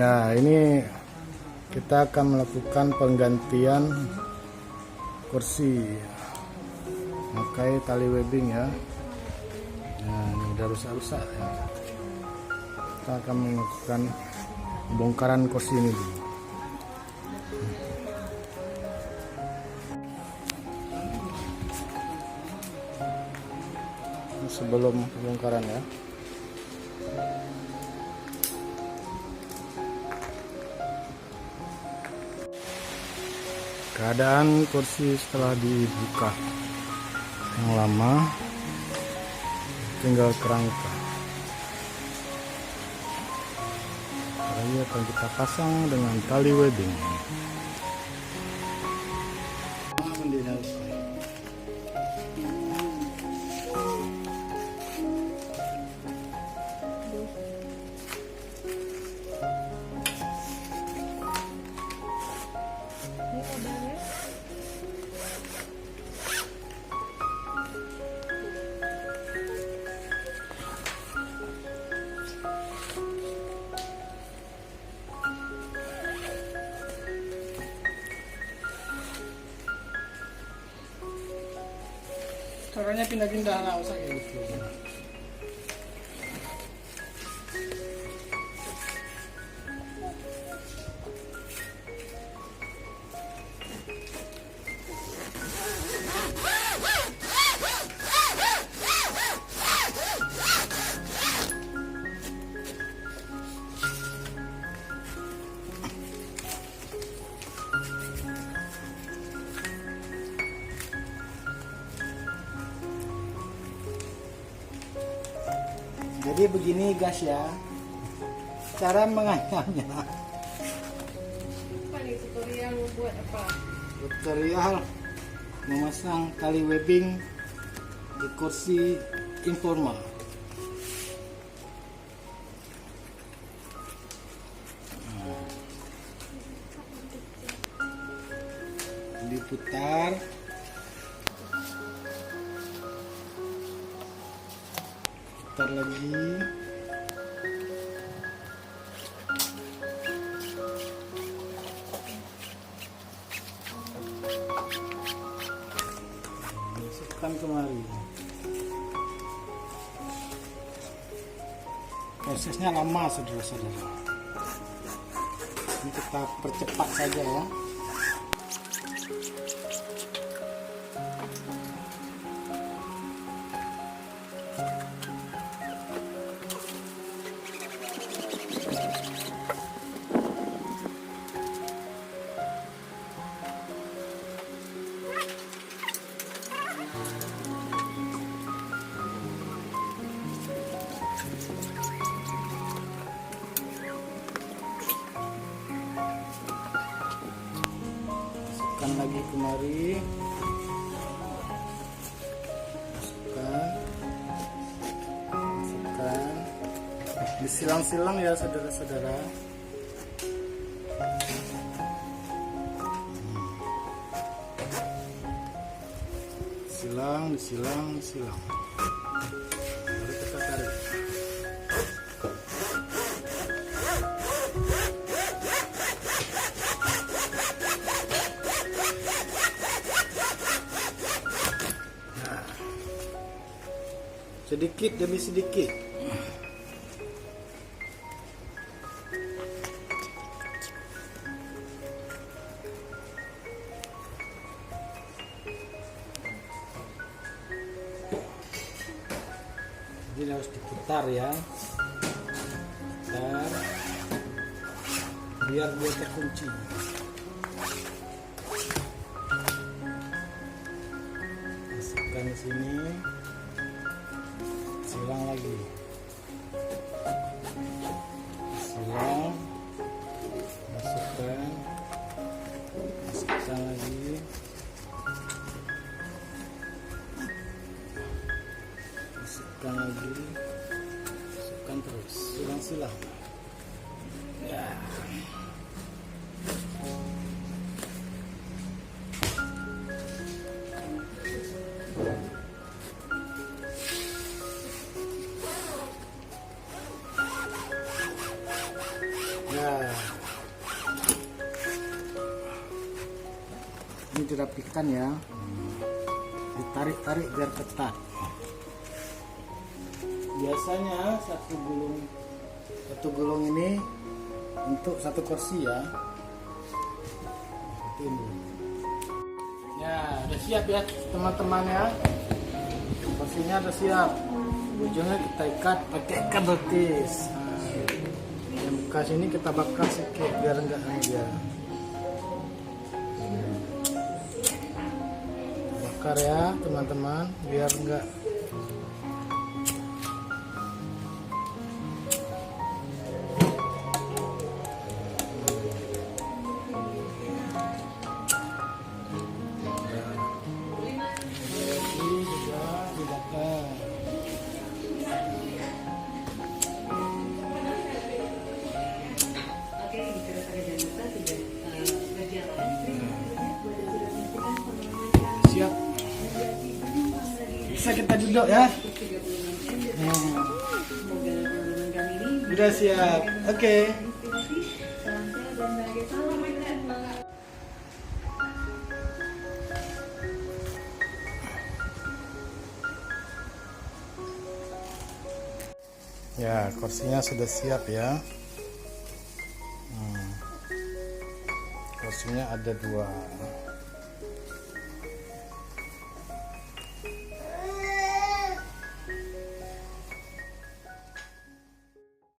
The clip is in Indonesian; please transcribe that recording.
Ya, ini kita akan melakukan penggantian kursi pakai tali webbing ya. Nah, ini udah rusak-rusak ya. Kita akan melakukan bongkaran kursi ini dulu. Sebelum pembongkaran ya. Keadaan kursi setelah dibuka yang lama, tinggal kerangka. Ini akan kita pasang dengan tali webbing. Caranya pindah-pindah, nggak usah kayak gitu. Jadi begini guys ya, cara menganyamnya. Apa nih tutorial membuat apa? Tutorial memasang tali webbing di kursi informal. Diputar. Putar lagi. Masukkan kemari. Prosesnya lama saudara-saudara. Ini kita percepat saja ya. Masukkan lagi kemari, masukkan, disilang-silang ya saudara-saudara. Disilang, baru kita tarik. Sedikit demi sedikit. Jadi harus diputar ya. Putar biar dia terkunci. Masukkan di sini. Silang lagi, silang, masukkan lagi, masukkan terus, silang. Ya. Nah, Ini dirapikan ya. Ditarik-tarik biar ketat. Biasanya satu gulung ini untuk satu kursi ya. Ini. Ya, udah siap ya teman-teman ya. Kursinya udah siap. Ujungnya kita ikat pakai ikat betis. Yang bekas ini kita bakar sedikit biar enggak aja. Bakar ya teman-teman biar enggak siap. Bisa kita duduk ya. Udah siap. Oke. Ya, kursinya sudah siap ya. Kursinya ada 2.